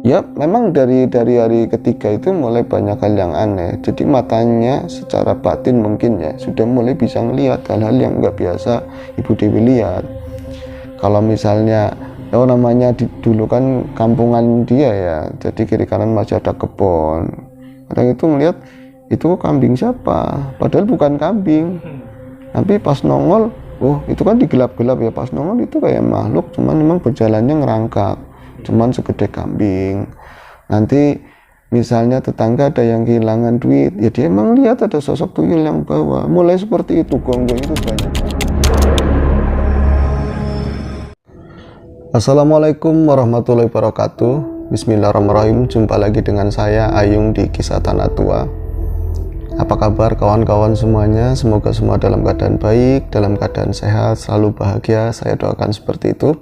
Ya memang dari hari ketiga itu mulai banyak hal yang aneh. Jadi matanya secara batin mungkin ya sudah mulai bisa melihat hal-hal yang nggak biasa Ibu Dewi lihat. Kalau misalnya namanya dulu kan kampungan dia ya, jadi kiri kanan masih ada kebun. Kadang itu melihat itu kambing siapa, padahal bukan kambing. Tapi pas nongol, oh itu kan digelap-gelap ya, pas nongol itu kayak makhluk, cuman memang berjalannya ngerangkak, cuman segede kambing. Nanti misalnya tetangga ada yang kehilangan duit, ya dia emang lihat ada sosok tuyul yang bawa. Mulai seperti itu, gonggong itu banyak. Assalamualaikum warahmatullahi wabarakatuh. Bismillahirrahmanirrahim. Jumpa lagi dengan saya Ayung di Kisah Tanah Tua. Apa kabar kawan-kawan semuanya? Semoga semua dalam keadaan baik, dalam keadaan sehat, selalu bahagia. Saya doakan seperti itu.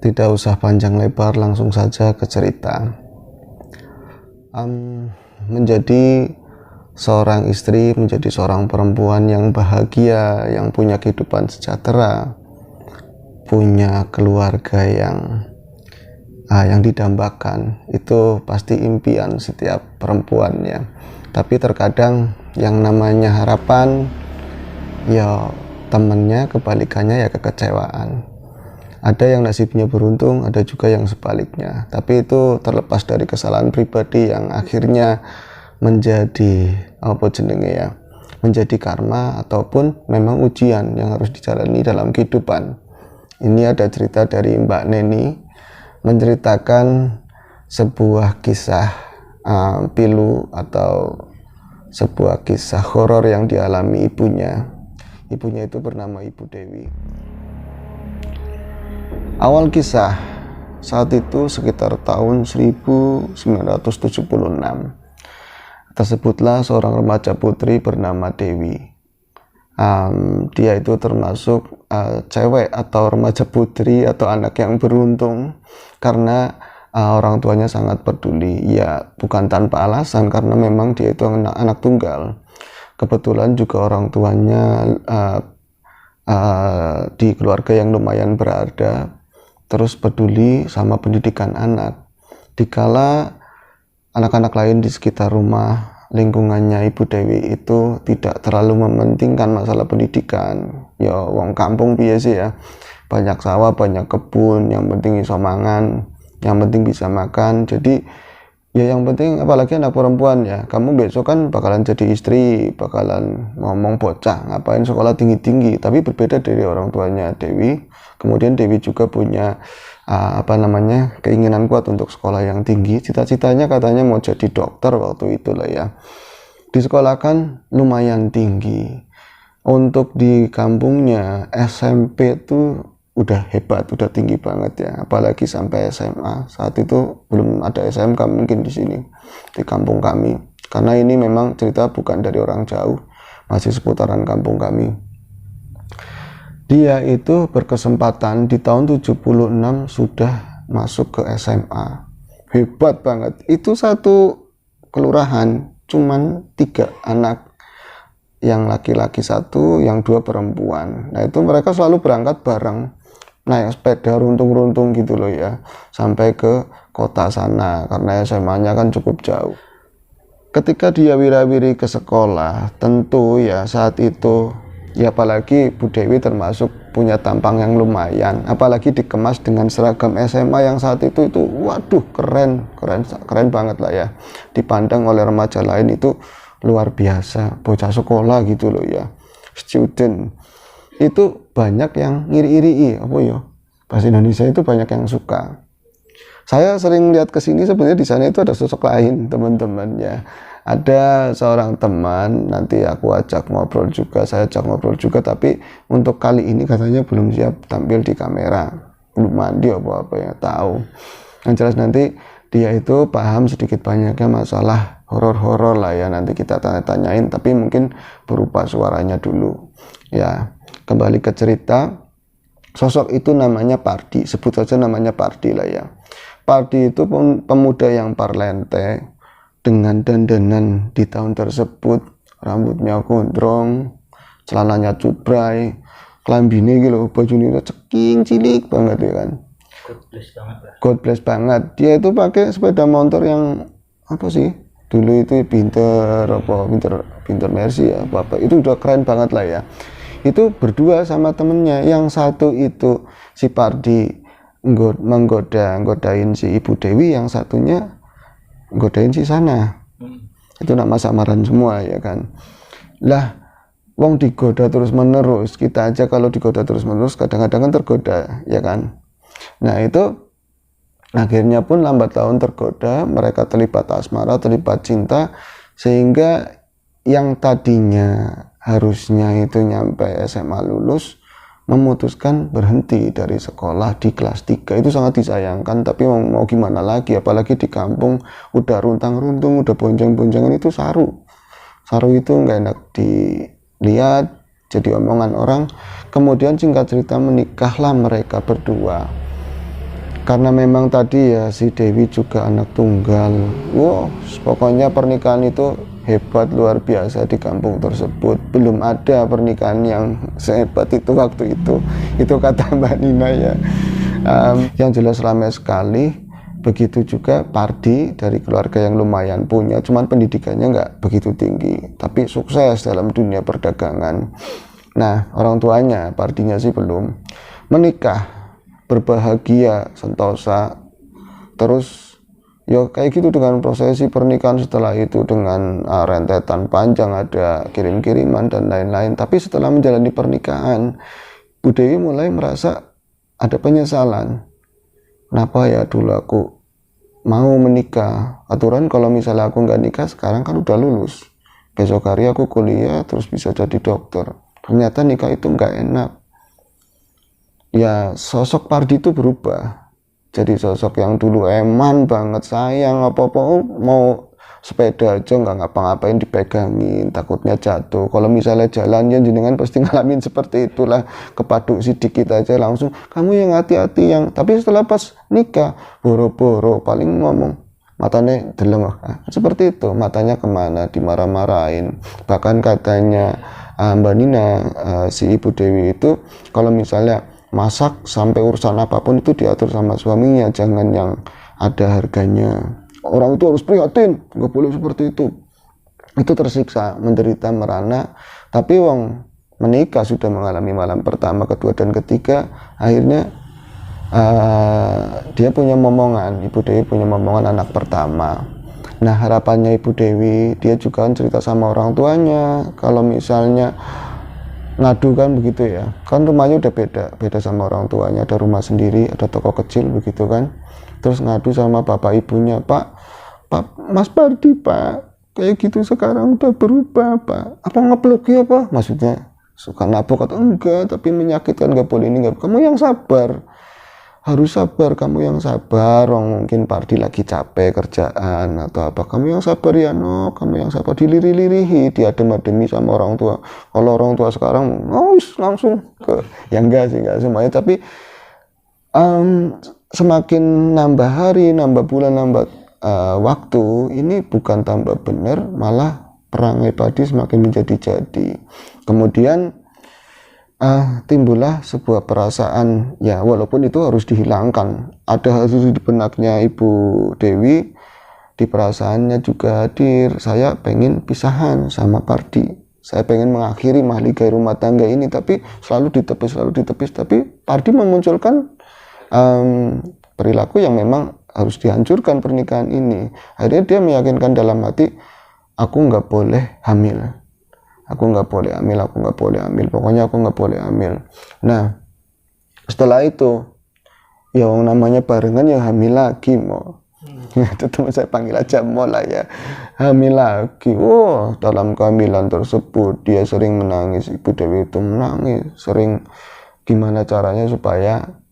Tidak usah panjang lebar, langsung saja ke cerita. Menjadi seorang istri, menjadi seorang perempuan yang bahagia, yang punya kehidupan sejahtera, punya keluarga yang didambakan, itu pasti impian setiap perempuan ya. Tapi terkadang yang namanya harapan ya temennya kebalikannya ya kekecewaan. Ada yang nasibnya beruntung, ada juga yang sebaliknya. Tapi itu terlepas dari kesalahan pribadi yang akhirnya menjadi menjadi karma ataupun memang ujian yang harus dijalani dalam kehidupan. Ini ada cerita dari Mbak Neni menceritakan sebuah kisah pilu atau sebuah kisah horor yang dialami ibunya. Ibunya itu bernama Ibu Dewi. Awal kisah saat itu sekitar tahun 1976. Tersebutlah seorang remaja putri bernama Dewi. Dia itu termasuk cewek atau remaja putri atau anak yang beruntung karena orang tuanya sangat peduli. Ya bukan tanpa alasan, karena memang dia itu anak tunggal. Kebetulan juga orang tuanya di keluarga yang lumayan berada, terus peduli sama pendidikan anak. Dikala anak-anak lain di sekitar rumah lingkungannya Ibu Dewi itu tidak terlalu mementingkan masalah pendidikan, ya wong kampung biasa ya, banyak sawah, banyak kebun, yang penting iso mangan, yang penting bisa makan. Jadi ya yang penting, apalagi anak perempuan ya, kamu besok kan bakalan jadi istri, bakalan ngomong bocah ngapain sekolah tinggi-tinggi. Tapi berbeda dari orang tuanya Dewi. Kemudian Dewi juga punya keinginan kuat untuk sekolah yang tinggi. Cita-citanya katanya mau jadi dokter waktu itu lah ya. Disekolahkan lumayan tinggi. Untuk di kampungnya SMP itu udah hebat, udah tinggi banget ya. Apalagi sampai SMA. Saat itu belum ada SMK mungkin di sini, di kampung kami. Karena ini memang cerita bukan dari orang jauh, masih seputaran kampung kami. Dia itu berkesempatan di tahun 76 sudah masuk ke SMA. Hebat banget. Itu satu kelurahan cuman 3 anak, yang laki-laki 1, yang 2 perempuan. Nah itu mereka selalu berangkat bareng, naik sepeda runtung-runtung gitu loh ya, sampai ke kota sana karena SMA-nya kan cukup jauh. Ketika dia wira-wiri ke sekolah, tentu ya saat itu ya, apalagi Bu Dewi termasuk punya tampang yang lumayan, apalagi dikemas dengan seragam SMA yang saat itu waduh keren banget lah ya, dipandang oleh remaja lain itu luar biasa, bocah sekolah gitu loh ya, student. Itu banyak yang ngiri-iri bahasa Indonesia itu banyak yang suka. Saya sering lihat kesini, sebenarnya di sana itu ada sosok lain teman-teman ya. Ada seorang teman, nanti aku ajak ngobrol juga, saya ajak ngobrol juga, tapi untuk kali ini katanya belum siap tampil di kamera, belum mandi apa ya, tahu. Yang jelas nanti dia itu paham sedikit banyaknya masalah horor-horor lah ya, nanti kita tanya-tanyain, tapi mungkin berupa suaranya dulu ya. Kembali ke cerita, sosok itu namanya Pardi, sebut saja namanya Pardi lah ya. Pardi itu pemuda yang parlente, dengan dandanan di tahun tersebut, rambutnya gondrong, celananya cutbray, kelambine gitu, bajunya ceking cilik banget ya kan. God bless banget. Dia itu pakai sepeda motor yang apa sih? Dulu itu pinter Mercy ya, apa itu udah keren banget lah ya. Itu berdua sama temennya, yang satu itu si Pardi nggodain si Ibu Dewi, yang satunya nggodain si Sana. Itu nama samaran semua ya kan. Lah wong digoda terus menerus, kita aja kalau digoda terus menerus kadang-kadang kan tergoda ya kan. Nah itu akhirnya pun lambat laun tergoda, mereka terlibat asmara, terlibat cinta, sehingga yang tadinya harusnya itu nyampe SMA lulus memutuskan berhenti dari sekolah di kelas 3. Itu sangat disayangkan, tapi mau gimana lagi, apalagi di kampung udah runtang-runtung, udah bonjang-bonjangan, itu saru itu nggak enak dilihat, jadi omongan orang. Kemudian singkat cerita menikahlah mereka berdua. Karena memang tadi ya si Dewi juga anak tunggal. Wow, pokoknya pernikahan itu hebat luar biasa di kampung tersebut. Belum ada pernikahan yang sehebat itu waktu itu. Itu kata Mbak Nina ya. Yang jelas ramai sekali. Begitu juga Pardi dari keluarga yang lumayan punya, cuman pendidikannya nggak begitu tinggi, tapi sukses dalam dunia perdagangan. Nah, orang tuanya, Pardinya sih belum menikah, berbahagia, sentosa, terus ya kayak gitu dengan prosesi pernikahan. Setelah itu dengan rentetan panjang, ada kirim-kiriman dan lain-lain. Tapi setelah menjalani pernikahan, Bu Dewi mulai merasa ada penyesalan. Kenapa ya dulu aku mau menikah? Aturan kalau misalnya aku nggak nikah sekarang kan udah lulus, besok hari aku kuliah terus bisa jadi dokter. Ternyata nikah itu nggak enak. Ya sosok Pardi itu berubah jadi sosok yang dulu eman banget, sayang apa-apa, mau sepeda aja nggak ngapa-ngapain dipegangin, takutnya jatuh. Kalau misalnya jalan ya jenengan pasti ngalamin seperti itulah, kepaduk sedikit aja langsung kamu yang hati-hati yang. Tapi setelah pas nikah boro-boro, paling ngomong matanya deleng, seperti itu, matanya kemana, dimarah-marahin. Bahkan katanya Mbak Nina, si Ibu Dewi itu kalau misalnya masak sampai urusan apapun itu diatur sama suaminya, jangan yang ada harganya. Orang itu harus prihatin, nggak boleh seperti itu. Itu tersiksa, menderita, merana. Tapi wong menikah sudah mengalami malam pertama, kedua, dan ketiga. Akhirnya dia punya momongan, Ibu Dewi punya momongan anak pertama. Nah harapannya Ibu Dewi, dia juga cerita sama orang tuanya, kalau misalnya ngadu kan begitu ya, kan rumahnya udah beda sama orang tuanya, ada rumah sendiri, ada toko kecil begitu kan. Terus ngadu sama bapak ibunya, Pak Mas Pardi Pak, kayak gitu sekarang udah berubah Pak, apa ngepluk ya Pak, maksudnya suka nabok atau enggak, tapi menyakitkan, nggak boleh ini, nggak, kamu yang sabar, harus sabar, kamu yang sabar. Mungkin Pardi lagi capek kerjaan atau apa, kamu yang sabar ya no, kamu yang sabar, dilirih-lirihi, diadem-ademi sama orang tua. Kalau orang tua sekarang langsung ke, ya enggak sih, enggak semuanya, tapi semakin nambah hari, nambah bulan, nambah waktu, ini bukan tambah benar, malah perangai Pardi semakin menjadi-jadi. Kemudian timbullah sebuah perasaan, ya walaupun itu harus dihilangkan, ada harus di benaknya Ibu Dewi, di perasaannya juga hadir, saya pengen pisahan sama Pardi, saya pengen mengakhiri mahligai rumah tangga ini, tapi selalu ditepis, tapi Pardi memunculkan perilaku yang memang harus dihancurkan pernikahan ini. Akhirnya dia meyakinkan dalam hati, aku nggak boleh hamil, pokoknya aku nggak boleh hamil. Nah setelah itu ya namanya barengan ya hamil lagi mau. Itu teman saya panggil aja mau lah ya, hamil lagi. Dalam kehamilan tersebut dia sering menangis, Ibu Dewi itu menangis sering, gimana caranya supaya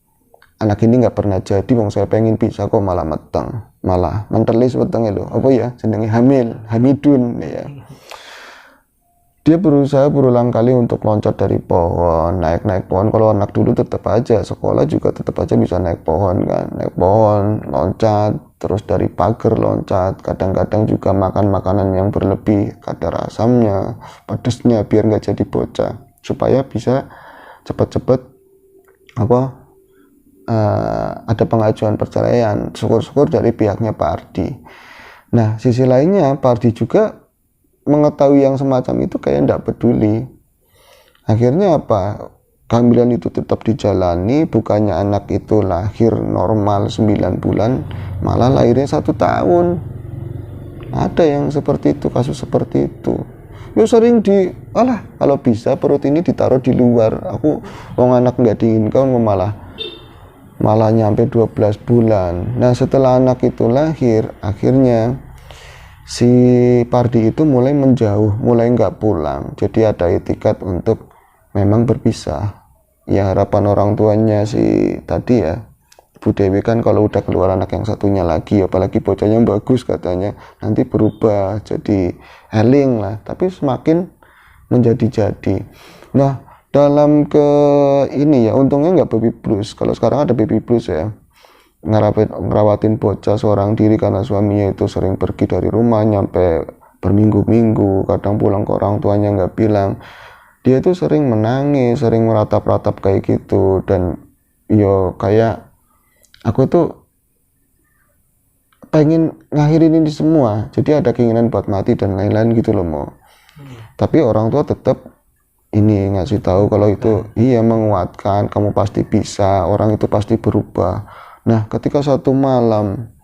anak ini nggak pernah jadi, saya pengen bisa kok malah meteng, malah mentelis wetenge lho, apa ya jenenge hamidun ya. Dia berusaha berulang kali untuk loncat dari pohon, naik pohon. Kalau anak dulu tetap aja sekolah juga tetap aja bisa naik pohon kan, loncat, terus dari pagar loncat. Kadang-kadang juga makan makanan yang berlebih, kadar asamnya, pedesnya, biar nggak jadi bocah, supaya bisa cepat-cepat ada pengajuan perceraian, syukur-syukur dari pihaknya Pak Ardi. Nah sisi lainnya Pak Ardi juga mengetahui yang semacam itu kayak tidak peduli. Akhirnya apa, kehamilan itu tetap dijalani, bukannya anak itu lahir normal 9 bulan, malah lahirnya 1 tahun. Ada yang seperti itu, kasus seperti itu. Ya sering kalau bisa perut ini ditaruh di luar, aku anak nggak diinginkan malah nyampe 12 bulan. Nah setelah anak itu lahir, akhirnya si Pardi itu mulai menjauh, mulai nggak pulang. Jadi ada etikat untuk memang berpisah. Ya harapan orang tuanya si tadi ya, Bu Dewi kan kalau udah keluar anak yang satunya lagi, apalagi bocahnya bagus katanya, nanti berubah jadi eling lah. Tapi semakin menjadi-jadi. Nah dalam ini ya, untungnya nggak baby blues. Kalau sekarang ada baby blues ya, ngerawatin bocah seorang diri karena suaminya itu sering pergi dari rumah nyampe berminggu-minggu, kadang pulang ke orang tuanya nggak bilang. Dia itu sering menangis, sering meratap-ratap kayak gitu. Dan yo kayak aku tuh pengen ngakhirin ini semua, jadi ada keinginan buat mati dan lain-lain gitu loh mau. Tapi orang tua tetap ini ngasih tahu kalau itu iya, menguatkan, kamu pasti bisa, orang itu pasti berubah. Nah ketika satu malam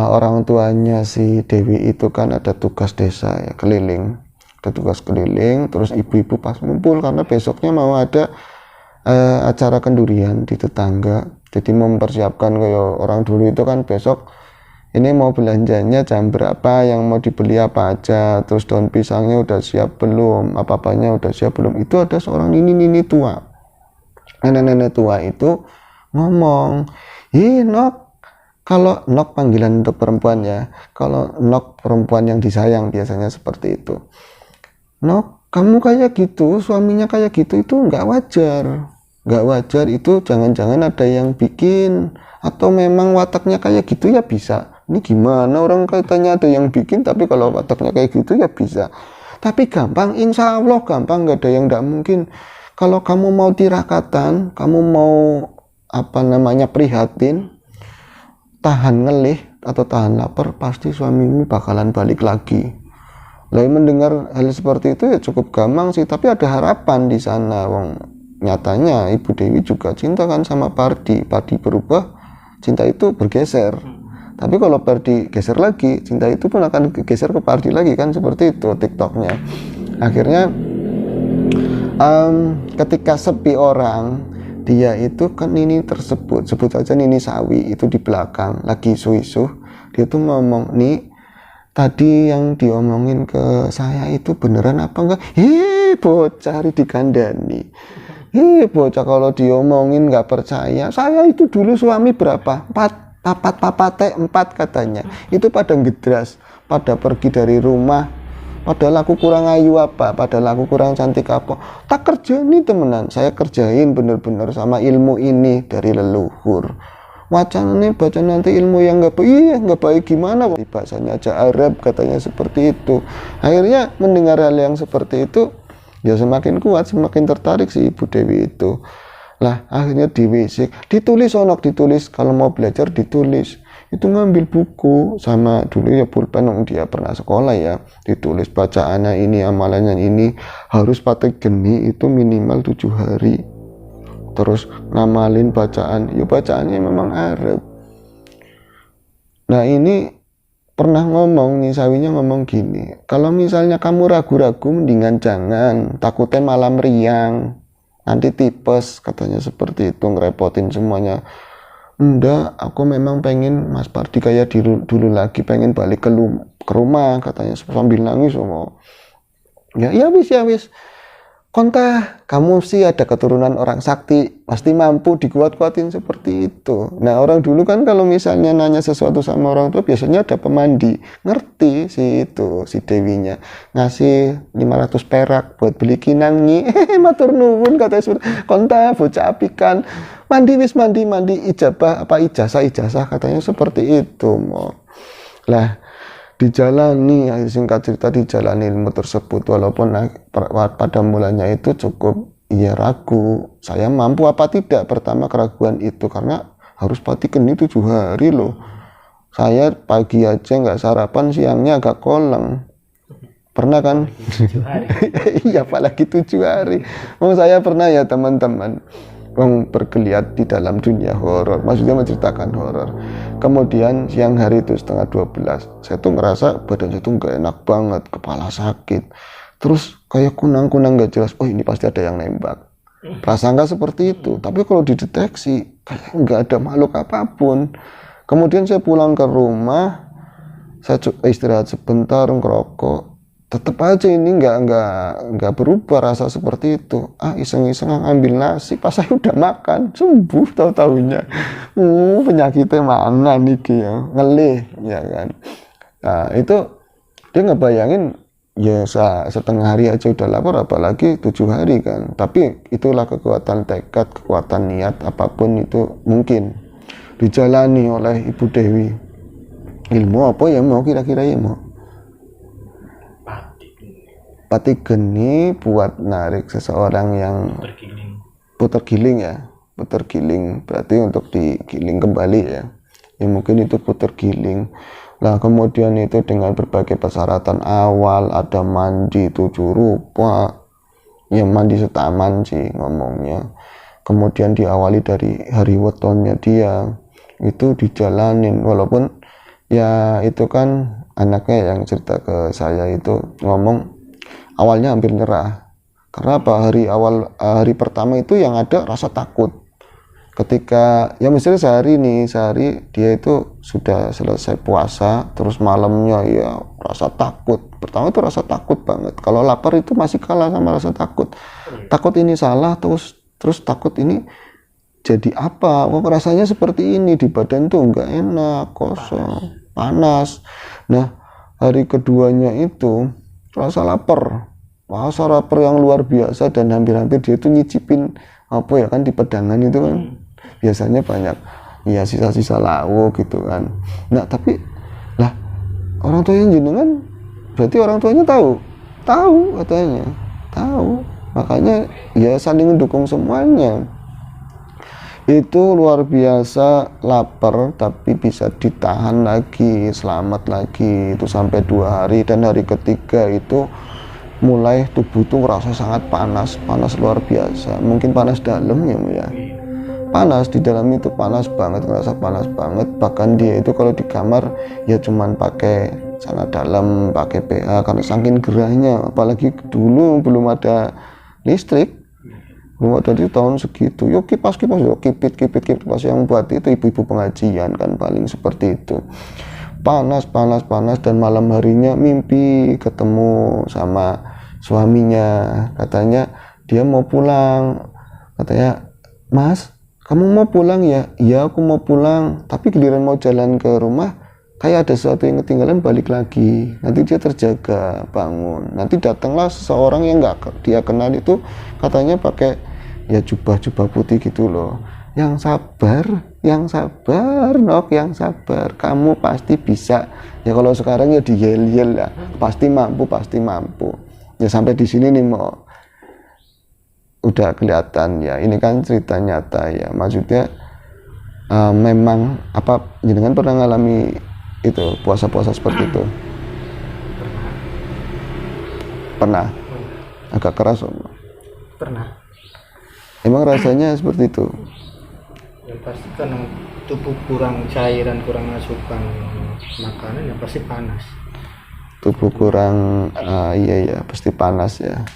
orang tuanya si Dewi itu kan ada tugas desa ya, keliling, ada tugas keliling, terus ibu-ibu pas ngumpul karena besoknya mau ada acara kendurian di tetangga. Jadi mempersiapkan kayak orang dulu itu kan besok ini mau belanjanya jam berapa, yang mau dibeli apa aja, terus daun pisangnya udah siap belum, apa-apanya udah siap belum. Itu ada seorang nini tua, nenek-nenek tua itu ngomong, Nok, kalau Nok panggilan untuk perempuan ya, kalau Nok perempuan yang disayang biasanya seperti itu, Nok kamu kayak gitu, suaminya kayak gitu, itu nggak wajar. Nggak wajar, itu jangan-jangan ada yang bikin, atau memang wataknya kayak gitu ya bisa. Ini gimana orang katanya ada yang bikin, tapi kalau wataknya kayak gitu ya bisa. Tapi gampang, insya Allah gampang, nggak ada yang nggak mungkin. Kalau kamu mau tirakatan, kamu mau prihatin, tahan ngelih atau tahan lapar, pasti suamimu bakalan balik lagi. Lalu mendengar hal seperti itu ya cukup gampang sih, tapi ada harapan di sana. Nyatanya Ibu Dewi juga cinta kan sama Pardi berubah, cinta itu bergeser. Tapi kalau Pardi geser lagi, cinta itu pun akan geser ke Pardi lagi kan, seperti itu TikToknya. Akhirnya ketika sepi orang, dia itu kan Nini tersebut, sebut aja Nini Sawi, itu di belakang lagi isu-isu, dia tuh ngomong, nih tadi yang diomongin ke saya itu beneran apa enggak? Bocah dikandani. Bocah kalau diomongin nggak percaya. Saya itu dulu suami berapa? 4 katanya. Itu pada ngedras, pada pergi dari rumah. Padahal aku kurang ayu apa? Padahal aku kurang cantik apa? Tak kerja nih temenan. Saya kerjain bener-bener sama ilmu ini dari leluhur. Wacananya baca nanti ilmu yang nggak baik gimana? Bahasanya aja Arab katanya seperti itu. Akhirnya mendengar hal yang seperti itu, ya semakin kuat, semakin tertarik si Ibu Dewi itu. Lah akhirnya di WC ditulis, kalau mau belajar ditulis. Itu ngambil buku sama dulu ya pulpen, dia pernah sekolah ya, ditulis bacaannya ini, amalannya ini, harus pakai geni itu minimal 7 hari. Terus ngamalin bacaan, ya bacaannya memang Arab. Nah ini pernah ngomong nih, Sawinya ngomong gini, kalau misalnya kamu ragu-ragu mendingan jangan, takutnya malam riang, nanti tipes, katanya seperti itu, ngerepotin semuanya. Enggak, aku memang pengen Mas Pardi kayak dulu lagi, pengen balik ke rumah, katanya sambil nangis. Ya wis konta, kamu sih ada keturunan orang sakti, pasti mampu dikuat-kuatin seperti itu. Nah orang dulu kan kalau misalnya nanya sesuatu sama orang tua, biasanya ada pemandi, ngerti si Dewinya, ngasih 500 perak buat beli kinangi. Matur nuwun, katanya konta bocah apikan, mandi ijazah katanya seperti itu. Lah dijalani, singkat cerita dijalani ilmu tersebut, walaupun pada mulanya itu cukup ya ragu, saya mampu apa tidak. Pertama keraguan itu, karena harus pati geni 7 hari loh. Saya pagi aja nggak sarapan, siangnya agak koleng. Pernah kan? Iya, apalagi 7 hari. Saya pernah ya teman-teman, bergeliat di dalam dunia horor, maksudnya menceritakan horor. Kemudian siang hari itu setengah 12, saya tuh ngerasa badan saya tuh nggak enak banget, kepala sakit, terus kayak kunang-kunang nggak jelas. Oh, ini pasti ada yang nembak. Prasangka seperti itu. Tapi kalau dideteksi kayak nggak ada makhluk apapun. Kemudian saya pulang ke rumah, saya istirahat sebentar, ngerokok. Tetap aja ini nggak berubah rasa seperti itu. Iseng-iseng ambil nasi, pas saya udah makan sembuh tahu-tahunya. Penyakitnya mana nih ya, ngelih ya kan. Nah itu dia ngebayangin ya setengah hari aja udah lapor, apalagi 7 hari kan. Tapi itulah kekuatan tekad, kekuatan niat, apapun itu mungkin dijalani oleh Ibu Dewi. Ilmu apa ya mau kira-kira ya mau? Pati geni buat narik seseorang yang putar giling ya, putar giling berarti untuk digiling kembali ya. Ya mungkin itu putar giling. Nah kemudian itu dengan berbagai persyaratan awal, ada mandi 7 rupa, ya mandi setaman sih ngomongnya. Kemudian diawali dari hari wetonnya dia, itu dijalanin, walaupun ya itu kan anaknya yang cerita ke saya itu ngomong awalnya hampir nyerah. Karena apa? Hari pertama itu yang ada rasa takut. Ketika ya misalnya sehari dia itu sudah selesai puasa, terus malamnya ya rasa takut. Pertama itu rasa takut banget. Kalau lapar itu masih kalah sama rasa takut. Takut ini salah, terus takut ini jadi apa? Kok rasanya seperti ini, di badan tuh nggak enak, kosong, panas. Nah hari keduanya itu rasa lapar yang luar biasa, dan hampir-hampir dia itu nyicipin apa ya kan, di pedangan itu kan biasanya banyak ya sisa-sisa lauk gitu kan. Nah tapi lah orang tuanya jenengan berarti orang tuanya tahu katanya tahu, makanya ya saling mendukung semuanya. Itu luar biasa lapar, tapi bisa ditahan lagi, selamat lagi itu sampai 2 hari. Dan hari ketiga itu mulai tubuh tuh merasa sangat panas luar biasa. Mungkin panas dalam ya, panas di dalam itu panas banget, ngerasa panas banget. Bahkan dia itu kalau di kamar ya cuman pakai celana dalam, pakai BH karena saking gerahnya. Apalagi dulu belum ada listrik, belum ada di tahun segitu. Yuk kipas yuk kipit kipas yang buat itu ibu-ibu pengajian kan paling seperti itu. Panas, dan malam harinya mimpi ketemu sama suaminya. Katanya dia mau pulang. Katanya, Mas, kamu mau pulang ya? Iya, aku mau pulang. Tapi giliran mau jalan ke rumah, kayak ada sesuatu yang ketinggalan, balik lagi. Nanti dia terjaga, bangun. Nanti datanglah seseorang yang nggak dia kenal itu, katanya pakai ya jubah putih gitu loh. Yang sabar nok, yang sabar, kamu pasti bisa. Ya kalau sekarang ya diyel-yel lah, pasti mampu. Ya sampai di sini nih mau udah kelihatan ya, ini kan cerita nyata ya. Maksudnya memang apa jenengan pernah ngalami itu puasa seperti itu? Pernah. Agak keras om. Pernah. Emang rasanya seperti itu? Ya pasti kan tubuh kurang cairan, kurang asupan makanan, ya pasti panas. Tubuh kurang, iya pasti panas ya.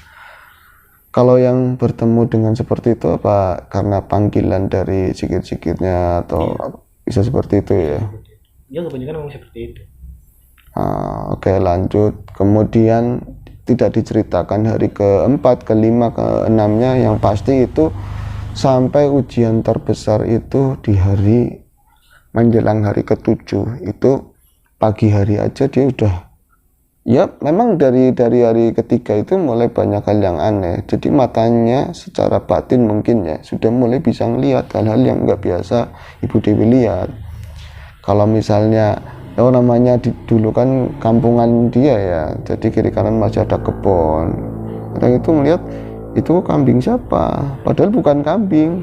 Kalau yang bertemu dengan seperti itu apa karena panggilan dari sikit-sikitnya atau bisa seperti itu ya? Ya kebanyakan memang seperti itu. Oke, lanjut. Kemudian tidak diceritakan hari keempat, kelima, keenamnya, yang pasti itu sampai ujian terbesar itu di hari menjelang hari ke-7 itu pagi hari aja dia udah ya memang dari hari ketiga itu mulai banyak hal yang aneh. Jadi matanya secara batin mungkin ya sudah mulai bisa ngelihat hal-hal yang nggak biasa Ibu Dewi lihat. Kalau misalnya namanya dulu kan kampungan dia ya, jadi kiri kanan masih ada kebun. Kadang itu melihat itu kambing siapa, padahal bukan kambing.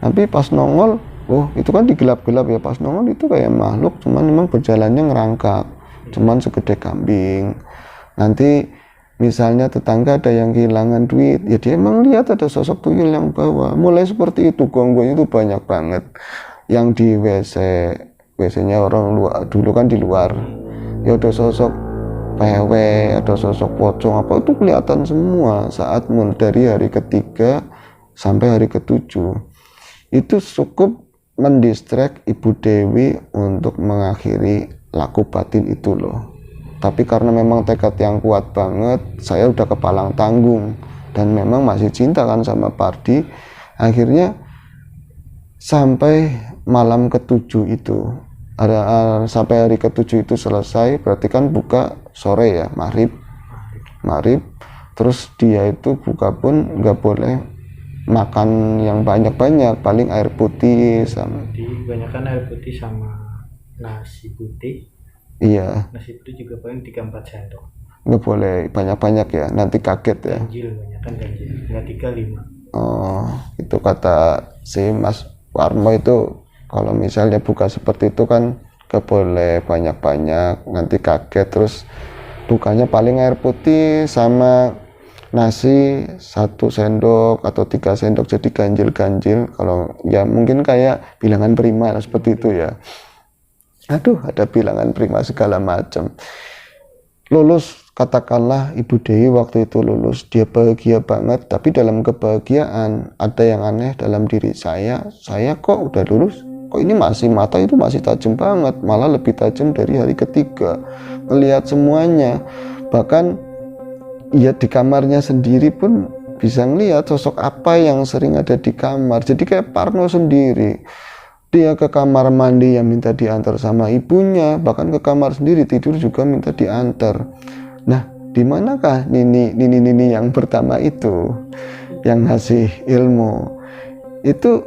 Tapi pas nongol, oh itu kan digelap-gelap ya, pas nongol itu kayak makhluk, cuman memang berjalannya ngerangkak, cuman segede kambing. Nanti misalnya tetangga ada yang kehilangan duit, ya dia emang lihat ada sosok tuyul yang bawa. Mulai seperti itu, gonggonnya itu banyak banget. Yang di WC-nya orang luar, dulu kan di luar, ya ada sosok PW, ada sosok pocong, apa itu kelihatan semua saat mulai dari hari ketiga sampai hari ketujuh. Itu cukup mendistract Ibu Dewi untuk mengakhiri laku batin itu loh. Tapi karena memang tekad yang kuat banget, saya udah kepalang tanggung dan memang masih cinta kan sama Pardi. Akhirnya sampai malam ketujuh itu, sampai hari ketujuh itu selesai, berarti kan buka sore ya, maghrib. Terus dia itu buka pun nggak boleh makan yang banyak-banyak, paling air putih sama. Kebanyakan air putih sama nasi putih. Iya. Nasi putih juga paling 3-4 sendok. Nggak boleh banyak-banyak ya, nanti kaget ya. Ganjil, banyak kan ganjil, nggak 3-5. Oh, itu kata si Mas Warmo itu, kalau misalnya buka seperti itu kan nggak boleh banyak-banyak, nanti kaget. Terus bukanya paling air putih sama nasi 1 sendok atau 3 sendok, jadi ganjil-ganjil. Kalau ya mungkin kayak bilangan prima seperti itu ya. Aduh, ada bilangan prima segala macam. Lulus, katakanlah Ibu Dewi waktu itu lulus, dia bahagia banget. Tapi dalam kebahagiaan ada yang aneh dalam diri saya kok udah lulus, kok ini masih mata itu masih tajam banget, malah lebih tajam dari hari ketiga, melihat semuanya. Bahkan ya di kamarnya sendiri pun bisa ngelihat sosok apa yang sering ada di kamar. Jadi kayak Parno sendiri, dia ke kamar mandi yang minta diantar sama ibunya, bahkan ke kamar sendiri tidur juga minta diantar. Nah, di manakah nini yang pertama itu yang ngasih ilmu? Itu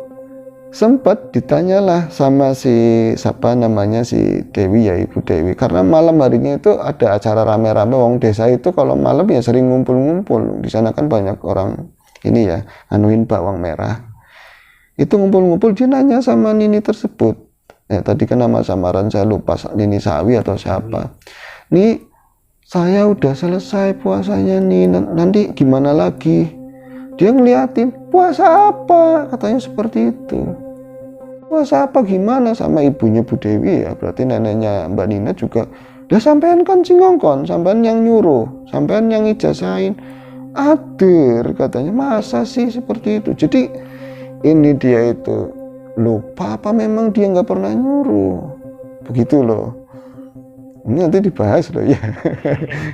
sempat ditanyalah sama si siapa namanya, si Dewi ya, Ibu Dewi, karena malam harinya itu ada acara rame-rame. Wong desa itu kalau malam ya sering ngumpul-ngumpul. Di sana kan banyak orang ini ya, anuin bawang merah. Itu ngumpul-ngumpul, dia nanya sama Nini tersebut. Ya, tadi kan nama samaran saya lupa, Nini Sawi atau siapa. Nih, saya udah selesai puasanya nih, nanti gimana lagi? Dia ngeliatin, puasa apa? Katanya seperti itu. Puasa apa gimana? Sama ibunya Bu Dewi ya, berarti neneknya Mbak Nina juga. Dia sampean kan singongkon, sampean yang nyuruh, sampean yang ijazahin. Adir, katanya, masa sih seperti itu? Jadi ini dia itu lupa apa memang dia nggak pernah nyuruh, begitu loh. Ini nanti dibahas loh ya.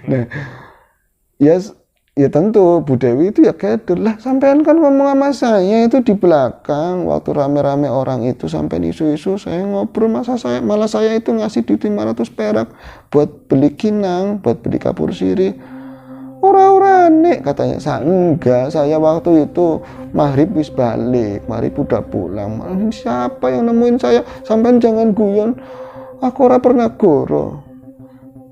Nah, ya tentu Bu Dewi itu ya keder lah, sampean kan ngomong sama saya itu di belakang waktu rame-rame orang itu, sampai isu-isu saya ngobrol, malah saya itu ngasih duit 500 perak buat beli kinang, buat beli kapur sirih. Ora-ora nek, katanya. Saya waktu itu maghrib wis balik, maghrib udah pulang. Siapa yang nemuin saya? Sampean jangan guyon, aku ora pernah goro.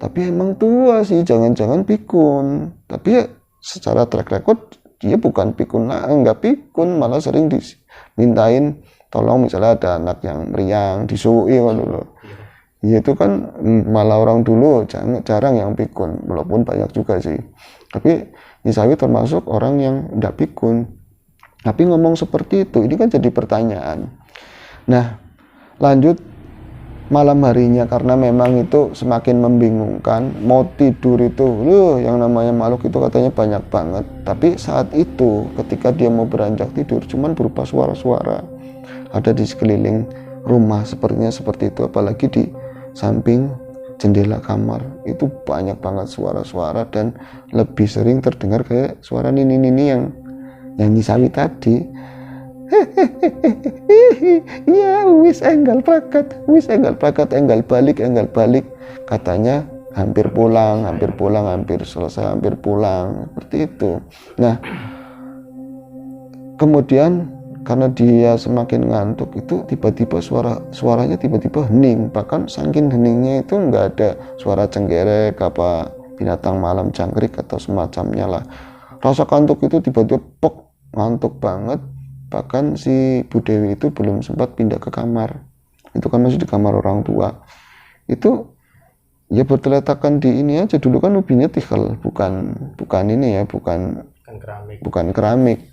Tapi emang tua sih, jangan-jangan pikun. Tapi ya secara track record dia bukan pikun, enggak pikun, malah sering dimintain tolong, misalnya ada anak yang meriang disui dulu. Ya itu kan malah orang dulu jarang yang pikun, walaupun banyak juga sih. Tapi Nisawi termasuk orang yang enggak pikun. Tapi ngomong seperti itu, ini kan jadi pertanyaan. Nah, lanjut malam harinya, karena memang itu semakin membingungkan. Mau tidur itu, yang namanya makhluk itu katanya banyak banget. Tapi saat itu, ketika dia mau beranjak tidur, cuman berupa suara-suara. Ada di sekeliling rumah, sepertinya seperti itu. Apalagi di samping jendela kamar itu banyak banget suara-suara, dan lebih sering terdengar kayak suara nini-nini yang nyanyi Sawi tadi. Ya wis enggal prakat, enggal balik, katanya hampir pulang, hampir selesai, hampir pulang, seperti itu. Nah, kemudian karena dia semakin ngantuk itu tiba-tiba suaranya tiba-tiba hening, bahkan saking heningnya itu nggak ada suara cenggerek apa binatang malam jangkrik atau semacamnya lah. rasa kantuk itu tiba-tiba pok, ngantuk banget. Bahkan si Bu Dewi itu belum sempat pindah ke kamar, itu kan masih di kamar orang tua. Itu ya berterletakan di ini aja, dulu kan ubinya tikal, bukan ini ya, bukan keramik.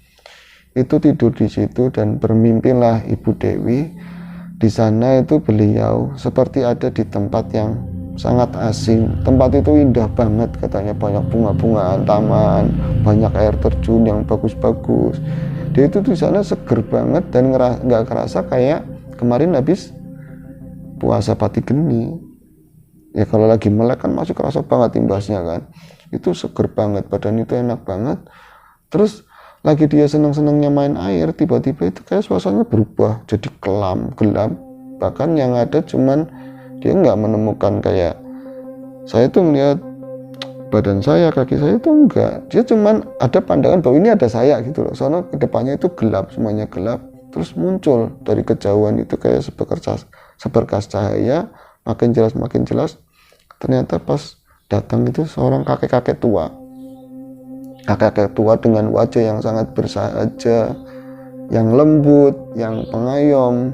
Itu tidur di situ dan bermimpilah Ibu Dewi. Di sana itu beliau seperti ada di tempat yang sangat asing. Tempat itu indah banget katanya, banyak bunga-bungaan, taman, banyak air terjun yang bagus-bagus. Dia itu di sana seger banget dan nggak kerasa kayak kemarin habis puasa pati geni. Ya kalau lagi melek kan masih kerasa banget imbasnya kan. Itu seger banget, badan itu enak banget. Terus lagi dia seneng-senengnya main air, tiba-tiba itu kayak suasananya berubah jadi kelam, gelap. Bahkan yang ada cuman dia nggak menemukan kayak saya tuh melihat badan saya, kaki saya itu enggak. Dia cuman ada pandangan bahwa ini ada saya gitu loh. Soalnya kedepannya itu gelap, semuanya gelap. Terus muncul dari kejauhan itu kayak seberkas cahaya, makin jelas. Ternyata pas datang itu seorang kakek-kakek tua. Kakek-kakek tua dengan wajah yang sangat bersahaja, yang lembut, yang pengayom,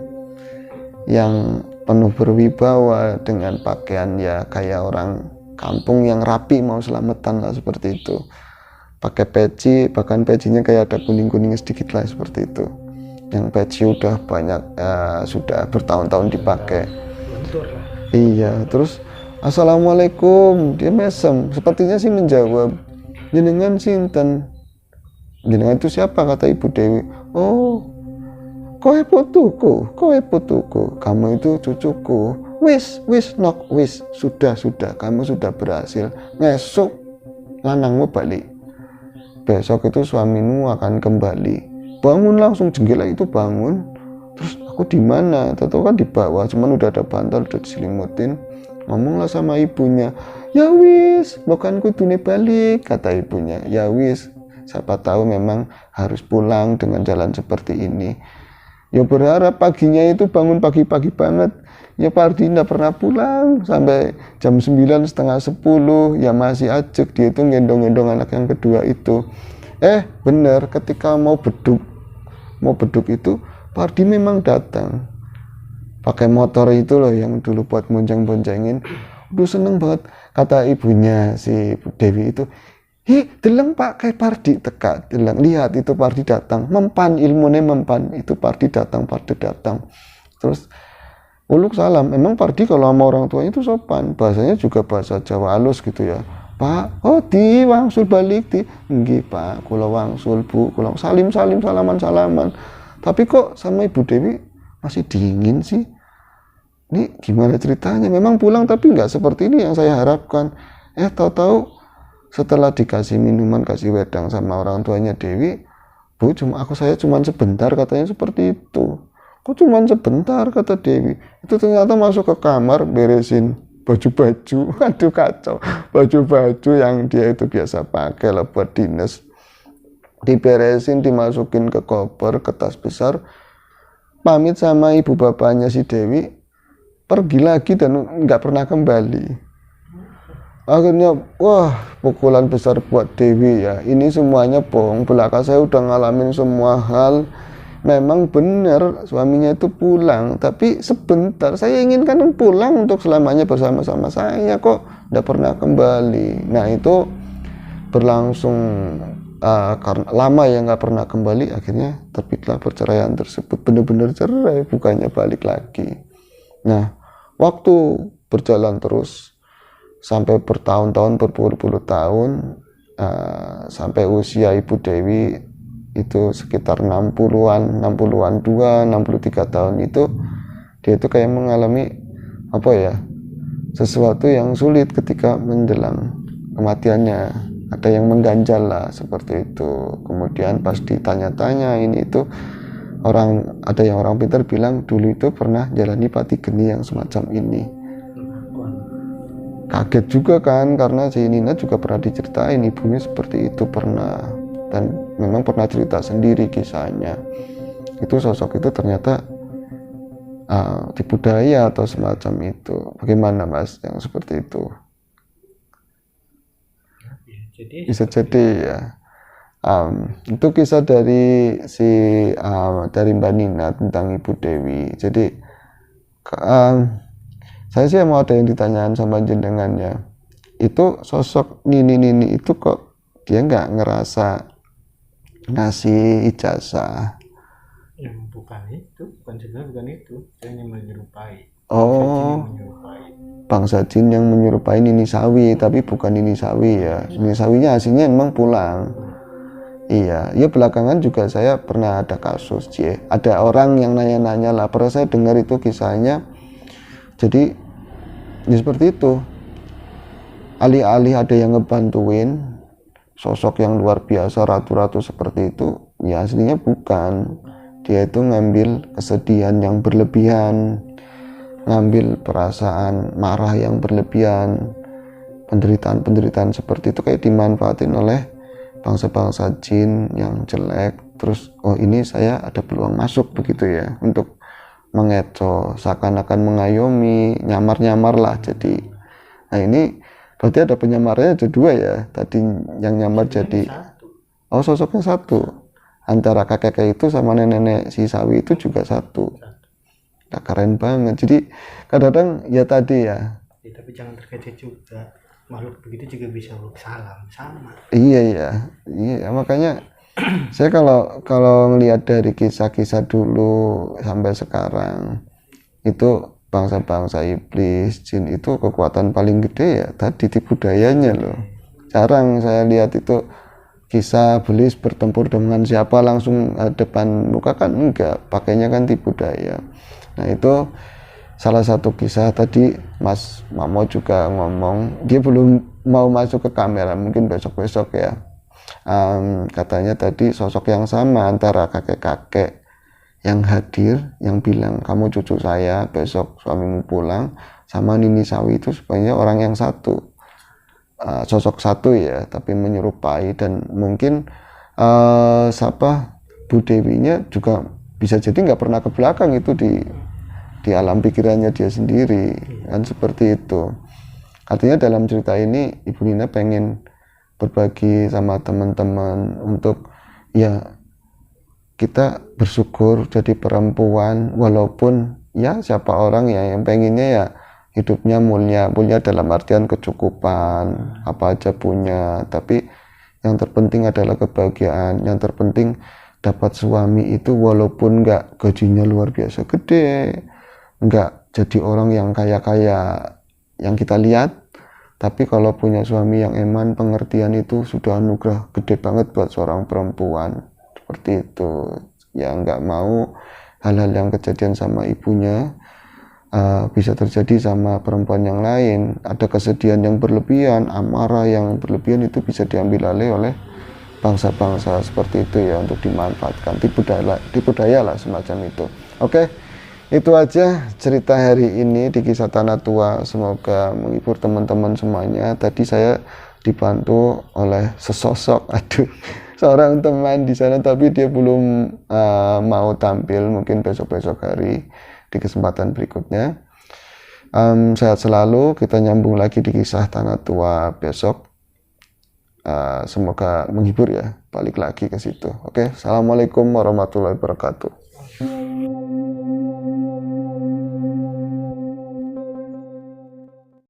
yang penuh berwibawa, dengan pakaian ya kayak orang kampung yang rapi mau selamatan lah, seperti itu. Pakai peci, bahkan pecinya kayak ada kuning-kuning sedikit lah, seperti itu. Yang peci udah banyak, sudah bertahun-tahun dipakai. Iya, terus assalamualaikum, dia mesem, sepertinya sih menjawab, jenengan sinten? Jenengan itu siapa? Kata Ibu Dewi. Oh, kowe putuku, kamu itu cucuku. Wis, sudah, kamu sudah berhasil. Ngesuk lanangmu balik. Besok itu suamimu akan kembali. Bangun langsung, jendela itu bangun. Terus aku di mana? Tahu kan di bawah, cuman udah ada bantal, udah diselimutin. Ngomonglah sama ibunya. Ya wis, bukan kudune balik, kata ibunya. Ya wis, siapa tahu memang harus pulang dengan jalan seperti ini. Ya berharap paginya itu bangun pagi-pagi banget. Ya Pak Ardi tidak pernah pulang sampai jam 9, setengah 10, ya masih ajak. Dia itu gendong-gendong anak yang kedua itu. Bener, ketika mau beduk itu Pak Ardi memang datang pakai motor itu loh yang dulu buat bonceng-boncengin. Udah seneng banget, kata ibunya si Dewi itu. Deleng Pak, kayak Pardi teka, deleng, lihat itu Pardi datang, mempan ilmunya, mempan itu Pardi datang. Terus uluk salam. Memang Pardi kalau sama orang tuanya itu sopan, bahasanya juga bahasa Jawa halus gitu ya. Pak, oh di wangsul balik di, nggih Pak, kula wangsul Bu, kula salim salaman. Tapi kok sama Ibu Dewi masih dingin sih? Ini gimana ceritanya? Memang pulang tapi nggak seperti ini yang saya harapkan. Tahu-tahu setelah dikasih minuman, kasih wedang sama orang tuanya Dewi, Bu, saya cuma sebentar, katanya seperti itu. Kok cuma sebentar, kata Dewi. Itu ternyata masuk ke kamar beresin baju-baju. Aduh kacau. Baju-baju yang dia itu biasa pakai lah buat dinas. Diberesin, dimasukin ke koper, ke tas besar. Pamit sama ibu bapaknya si Dewi, pergi lagi dan nggak pernah kembali. Akhirnya, wah, pukulan besar buat Dewi ya. Ini semuanya bohong. Belaka saya udah ngalamin semua hal. Memang benar suaminya itu pulang, tapi sebentar. Saya inginkan pulang untuk selamanya bersama-sama saya, kok udah pernah kembali. Nah itu berlangsung karena lama ya nggak pernah kembali. Akhirnya terbitlah perceraian tersebut. Benar-benar cerai, bukannya balik lagi. Nah, waktu berjalan terus sampai bertahun-tahun, berpuluh-puluh tahun, sampai usia Ibu Dewi itu sekitar 60-an 2, 63 tahun itu, dia itu kayak mengalami sesuatu yang sulit ketika menjelang kematiannya. Ada yang mengganjal lah, seperti itu. Kemudian pas ditanya-tanya ini itu, ada yang orang pintar bilang dulu itu pernah jalani pati geni yang semacam ini. Kaget juga kan, karena si Nina juga pernah diceritain ibunya seperti itu pernah, dan memang pernah cerita sendiri kisahnya. Itu sosok itu ternyata di budaya atau semacam itu. Bagaimana Mas yang seperti itu? Bisa jadi ya. Itu kisah dari dari Mbak Nina tentang Ibu Dewi. Jadi saya sih mau ada yang ditanyakan sama jenengannya. Itu sosok Nini itu kok dia nggak ngerasa ngasih ijazah? Yang bukan itu, sebenarnya bukan itu, saya hanya menyerupai. Oh, bangsa jin yang menyerupai Nini Sawi, tapi bukan Nini Sawi ya. Nini Sawinya aslinya emang pulang. Iya, ya belakangan juga saya pernah ada kasus, ada orang yang nanya-nanya lah, pernah saya dengar itu kisahnya. Jadi ya seperti itu, alih-alih ada yang ngebantuin sosok yang luar biasa ratu-ratu seperti itu, ya aslinya bukan. Dia itu ngambil kesedihan yang berlebihan, ngambil perasaan marah yang berlebihan, penderitaan seperti itu kayak dimanfaatin oleh bangsa-bangsa jin yang jelek. Terus oh ini saya ada peluang masuk begitu ya, untuk mengecoh, seakan-akan mengayomi, nyamar-nyamar lah. Jadi nah ini berarti ada penyamarnya ada dua ya, tadi yang nyamar jadi oh sosoknya satu, antara kakek itu sama nenek si Sawi itu juga satu. Nah, keren banget. Jadi kadang-kadang ya tadi ya, tapi jangan terkejut juga, makhluk begitu juga bisa salam sama. Iya makanya saya kalau ngelihat dari kisah-kisah dulu sampai sekarang itu bangsa-bangsa iblis jin itu kekuatan paling gede ya tadi tipu dayanya loh. Jarang saya lihat itu kisah iblis bertempur dengan siapa langsung depan muka, kan enggak, pakainya kan tipu daya. Nah itu salah satu kisah tadi Mas Mamo juga ngomong, dia belum mau masuk ke kamera, mungkin besok-besok ya. Katanya tadi sosok yang sama antara kakek-kakek yang hadir, yang bilang kamu cucu saya, besok suamimu pulang, sama Nini Sawi itu sebenarnya orang yang satu, sosok satu ya, tapi menyerupai. Dan mungkin Bu Dewinya juga bisa jadi nggak pernah ke belakang, itu di alam pikirannya dia sendiri kan, seperti itu. Artinya dalam cerita ini Ibu Nina pengen berbagi sama teman-teman untuk ya kita bersyukur jadi perempuan, walaupun ya siapa orang ya yang pengennya ya hidupnya mulia dalam artian kecukupan, apa aja punya, tapi yang terpenting adalah kebahagiaan. Yang terpenting dapat suami itu walaupun nggak gajinya luar biasa gede, nggak jadi orang yang kaya-kaya yang kita lihat, tapi kalau punya suami yang eman, pengertian, itu sudah anugerah gede banget buat seorang perempuan. Seperti itu ya, nggak mau hal-hal yang kejadian sama ibunya bisa terjadi sama perempuan yang lain. Ada kesedihan yang berlebihan, amarah yang berlebihan, itu bisa diambil alih oleh bangsa-bangsa seperti itu ya, untuk dimanfaatkan, tipu daya lah semacam itu. Oke, itu aja cerita hari ini di Kisah Tanah Tua. Semoga menghibur teman-teman semuanya. Tadi saya dibantu oleh sesosok, seorang teman di sana, tapi dia belum mau tampil, mungkin besok-besok hari di kesempatan berikutnya. Sehat selalu, kita nyambung lagi di Kisah Tanah Tua besok. Semoga menghibur ya, balik lagi ke situ. Oke, assalamualaikum warahmatullahi wabarakatuh.